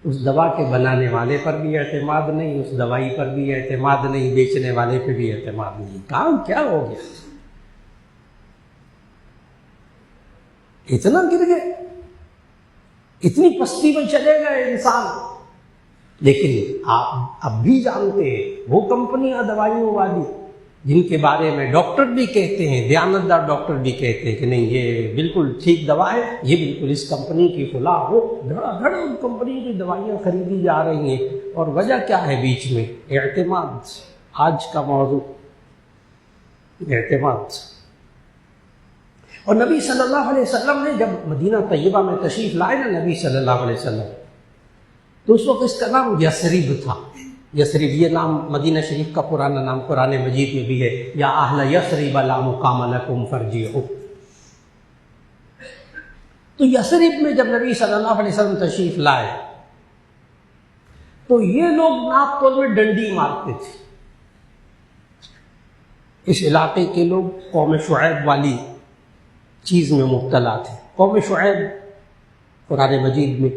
اس دوا کے بنانے والے پر بھی اعتماد نہیں، اس دوائی پر بھی اعتماد نہیں، بیچنے والے پہ بھی اعتماد نہیں۔ کام کیا ہو گیا؟ اتنا گر گئے، اتنی پستی میں چلے گئے انسان۔ لیکن آپ اب بھی جانتے ہیں وہ کمپنیاں دوائیوں والی جن کے بارے میں ڈاکٹر بھی کہتے ہیں، دیانتدار ڈاکٹر بھی کہتے ہیں کہ نہیں یہ بالکل ٹھیک دوا ہے، یہ بالکل اس کمپنی کی فلاں ہو، دھڑا دھڑ ان کمپنی کی دوائیاں خریدی جا رہی ہیں، اور وجہ کیا ہے بیچ میں؟ اعتماد۔ آج کا موضوع اعتماد۔ اور نبی صلی اللہ علیہ وسلم نے جب مدینہ طیبہ میں تشریف لائے نا نبی صلی اللہ علیہ وسلم، تو اس وقت اس کا نام یثرب تھا۔ یثرب یہ نام مدینہ شریف کا پرانا نام قرآن مجید میں بھی ہے، یا اہل یثرب لا مقام لکم فارجعوا۔ تو یثرب میں جب نبی صلی اللہ علیہ وسلم تشریف لائے تو یہ لوگ ناپ تول میں ڈنڈی مارتے تھے۔ اس علاقے کے لوگ قوم شعیب والی چیز میں مبتلا تھے۔ قوم شعیب قرآن مجید میں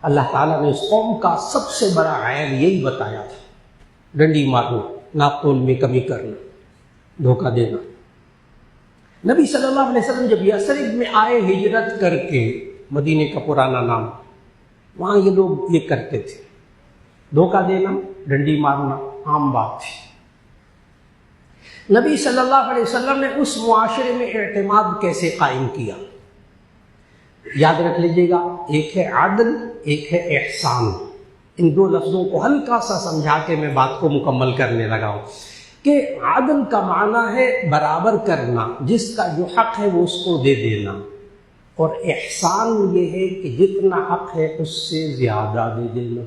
اللہ تعالیٰ نے اس قوم کا سب سے بڑا عیب یہی بتایا تھا، ڈنڈی مارنا، ناپ تول میں کمی کرنا، دھوکہ دینا۔ نبی صلی اللہ علیہ وسلم جب یثرب میں آئے ہجرت کر کے، مدینے کا پرانا نام، وہاں یہ لوگ یہ کرتے تھے، دھوکہ دینا، ڈنڈی مارنا عام بات تھی۔ نبی صلی اللہ علیہ وسلم نے اس معاشرے میں اعتماد کیسے قائم کیا؟ یاد رکھ لیجیے گا، ایک ہے عدل، ایک ہے احسان۔ ان دو لفظوں کو ہلکا سا سمجھا کے میں بات کو مکمل کرنے لگا ہوں کہ عدل کا معنی ہے برابر کرنا، جس کا جو حق ہے وہ اس کو دے دینا، اور احسان یہ ہے کہ جتنا حق ہے اس سے زیادہ دے دینا۔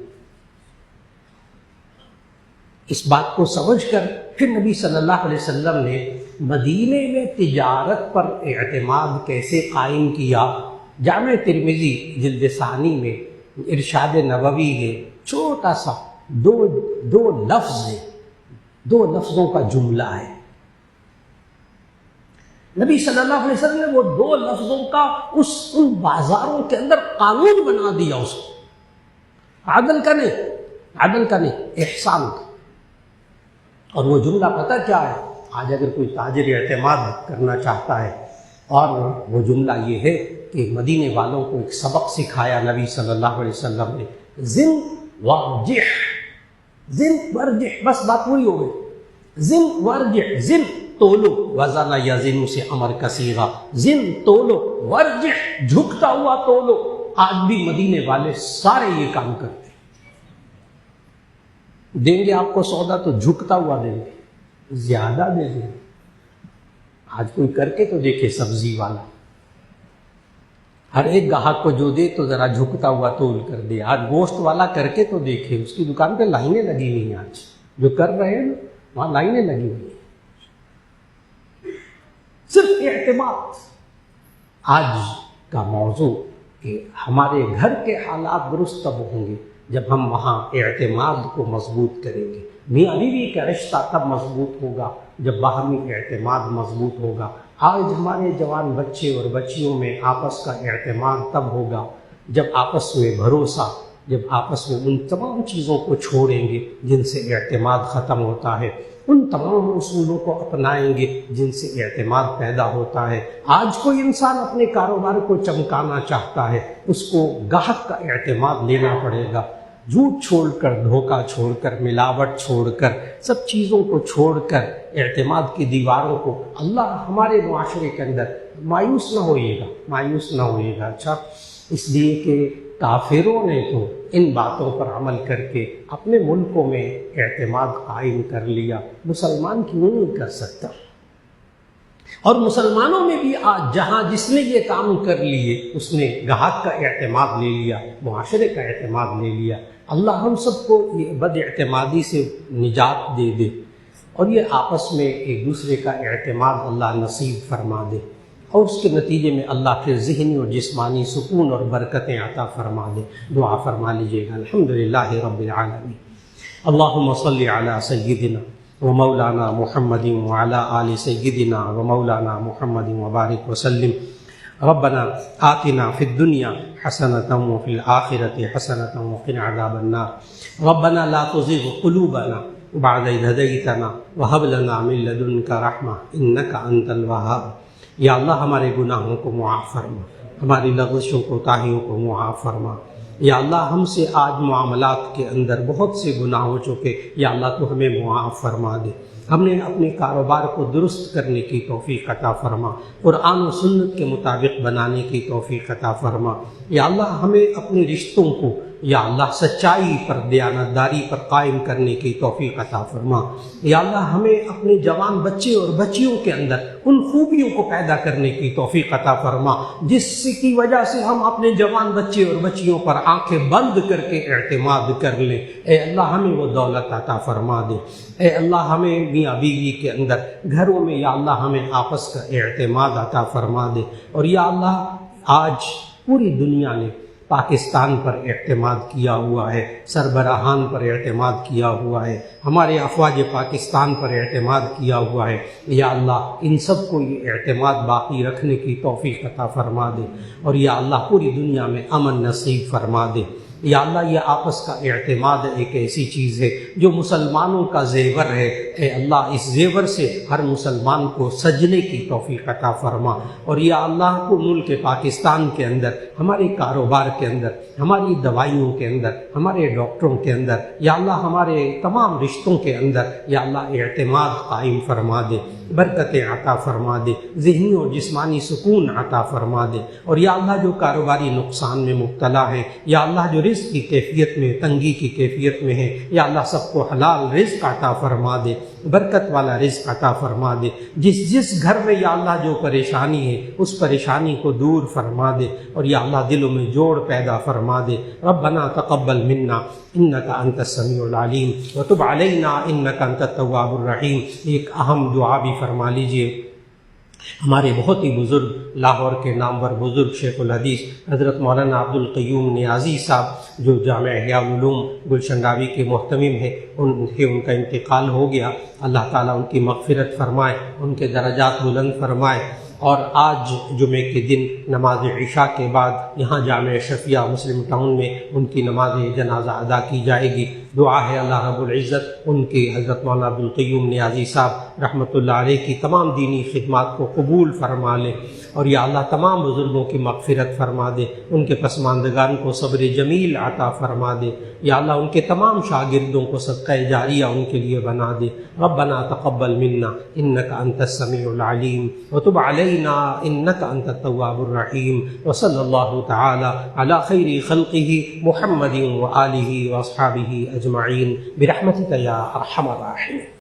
اس بات کو سمجھ کر پھر نبی صلی اللہ علیہ وسلم نے مدینے میں تجارت پر اعتماد کیسے قائم کیا؟ جامع ترمذی جلد ثانی میں ارشاد نبوی ہے، چھوٹا سا دو لفظ ہے، 2 لفظوں کا جملہ ہے۔ نبی صلی اللہ علیہ وسلم نے وہ 2 لفظوں کا ان بازاروں کے اندر قانون بنا دیا، اس کو عدل کا نہیں احسان کا۔ اور وہ جملہ پتہ کیا ہے؟ آج اگر کوئی تاجر اعتماد کرنا چاہتا ہے، اور وہ جملہ یہ ہے کہ مدینے والوں کو ایک سبق سکھایا نبی صلی اللہ علیہ وسلم نے، زن ورجح، بس بات پوری ہو گئی۔ زن ورجح، زن تولو، وزن یزن سے امر کا صیغہ، زن تولو ورجح، جھکتا ہوا تولو۔ آج بھی مدینے والے سارے یہ کام کرتے، دیں گے آپ کو سودا تو جھکتا ہوا دیں گے، زیادہ دے دیں گے۔ آج کوئی کر کے تو دیکھے، سبزی والا ہر ایک گاہک کو جو دے تو ذرا جھکتا ہوا تول کر دے۔ آج گوشت والا کر کے تو دیکھے، اس کی دکان پہ لائنیں لگی ہوئی ہیں، آج جو کر رہے ہیں وہاں لائنیں لگی ہوئی ہیں، صرف اعتماد۔ آج کا موضوع کہ ہمارے گھر کے حالات درست تب ہوں گے جب ہم وہاں اعتماد کو مضبوط کریں گے۔ میاں بیوی کا رشتہ تب مضبوط ہوگا جب باہمی اعتماد مضبوط ہوگا۔ آج ہمارے جوان بچے اور بچیوں میں آپس کا اعتماد تب ہوگا جب آپس میں بھروسہ، جب آپس میں ان تمام چیزوں کو چھوڑیں گے جن سے اعتماد ختم ہوتا ہے، ان تمام اصولوں کو اپنائیں گے جن سے اعتماد پیدا ہوتا ہے۔ آج کوئی انسان اپنے کاروبار کو چمکانا چاہتا ہے، اس کو گاہک کا اعتماد لینا پڑے گا۔ جھوٹ چھوڑ کر، دھوکہ چھوڑ کر، ملاوٹ چھوڑ کر، سب چیزوں کو چھوڑ کر اعتماد کی دیواروں کو، اللہ ہمارے معاشرے کے اندر مایوس نہ ہوئیے گا۔ اچھا، اس لیے کہ کافروں نے تو ان باتوں پر عمل کر کے اپنے ملکوں میں اعتماد قائم کر لیا، مسلمان کیوں نہیں کر سکتا؟ اور مسلمانوں میں بھی آج جہاں جس نے یہ کام کر لیے، اس نے گاہک کا اعتماد لے لیا، معاشرے کا اعتماد لے لیا۔ اللہ ہم سب کو یہ بد اعتمادی سے نجات دے دے، اور یہ آپس میں ایک دوسرے کا اعتماد اللہ نصیب فرما دے، اور اس کے نتیجے میں اللہ پھر ذہنی اور جسمانی سکون اور برکتیں عطا فرما دے۔ دعا فرما لیجیے گا۔ الحمدللہ رب العالمین، اللہم صلی علی سیدنا ومولانا محمد وعلی آل سیدنا ومولانا محمد وبارک وسلم۔ ربنا آتنا فی الدنیا حسنۃ وفی الآخرۃ حسنۃ وقنا عذاب النار۔ ربنا لا تزغ قلوبنا بعد اذ ہدیتنا وہب لنا من لدنک رحمہ انک انت الوہاب۔ یا اللہ ہمارے گناہوں کو معاف فرما، ہماری لغزشوں کوتاہیوں کو معاف فرما۔ یا اللہ ہم سے آج معاملات کے اندر بہت سے گناہ ہو چکے، یا اللہ تو ہمیں معاف فرما دے۔ ہم نے اپنے کاروبار کو درست کرنے کی توفیق عطا فرما، قرآن و سنت کے مطابق بنانے کی توفیق عطا فرما۔ یا اللہ ہمیں اپنے رشتوں کو، یا اللہ سچائی پر، دیانتداری پر قائم کرنے کی توفیق عطا فرما۔ یا اللہ ہمیں اپنے جوان بچے اور بچیوں کے اندر ان خوبیوں کو پیدا کرنے کی توفیق عطا فرما جس کی وجہ سے ہم اپنے جوان بچے اور بچیوں پر آنکھیں بند کر کے اعتماد کر لیں۔ اے اللہ ہمیں وہ دولت عطا فرما دے۔ اے اللہ ہمیں میاں بیوی کے اندر، گھروں میں، یا اللہ ہمیں آپس کا اعتماد عطا فرما دے۔ اور یا اللہ آج پوری دنیا نے پاکستان پر اعتماد کیا ہوا ہے، سربراہان پر اعتماد کیا ہوا ہے، ہمارے افواج پاکستان پر اعتماد کیا ہوا ہے۔ یا اللہ ان سب کو یہ اعتماد باقی رکھنے کی توفیق عطا فرما دے، اور یا اللہ پوری دنیا میں امن نصیب فرما دے۔ یا اللہ یہ آپس کا اعتماد ایک ایسی چیز ہے جو مسلمانوں کا زیور ہے۔ اے اللہ اس زیور سے ہر مسلمان کو سجنے کی توفیق عطا فرما، اور یا اللہ کو ملک پاکستان کے اندر، ہمارے کاروبار کے اندر، ہماری دوائیوں کے اندر، ہمارے ڈاکٹروں کے اندر، یا اللہ ہمارے تمام رشتوں کے اندر، یا اللہ اعتماد قائم فرما دے، برکتیں عطا فرما دے، ذہنی اور جسمانی سکون عطا فرما دے۔ اور یا اللہ جو کاروباری نقصان میں مبتلا ہے، یا اللہ جو رزق کی کیفیت میں، تنگی کی کیفیت میں ہے، یا اللہ سب کو حلال رزق عطا فرما دے، برکت والا رزق عطا فرما دے۔ جس گھر میں یا اللہ جو پریشانی ہے اس پریشانی کو دور فرما دے، اور یا اللہ دلوں میں جوڑ پیدا فرما دے۔ ربنا تقبل منا انک انت السمیع العلیم وتب علینا انک انت التواب الرحیم۔ ایک اہم دعا بھی فرما لیجئے۔ ہمارے بہت ہی بزرگ، لاہور کے نامور بزرگ شیخ الحدیث حضرت مولانا عبد القیوم نیازی صاحب، جو جامع احیاء العلوم گلشن راوی کے محتمم ہیں، ان کا انتقال ہو گیا۔ اللہ تعالیٰ ان کی مغفرت فرمائے، ان کے درجات بلند فرمائے۔ اور آج جمعے کے دن نماز عشاء کے بعد یہاں جامع شفیہ مسلم ٹاؤن میں ان کی نماز جنازہ ادا کی جائے گی۔ دعا ہے اللہ رب العزت ان کے حضرت مولانا عبد القیوم نیازی صاحب رحمۃ اللہ علیہ کی تمام دینی خدمات کو قبول فرما لے، اور یا اللہ تمام بزرگوں کی مغفرت فرما دے، ان کے پسماندگان کو صبر جمیل عطا فرما دے۔ یا اللہ ان کے تمام شاگردوں کو صدقہ جاریہ ان کے لیے بنا دے۔ ربنا تقبل منا انک انت السمیع العلیم وتب علینا انک انت التواب الرحیم، وصلی اللہ تعالی علی خیر خلقہ محمد وآلہ واصحابہ اجمعین برحمتک یا ارحم الراحمین۔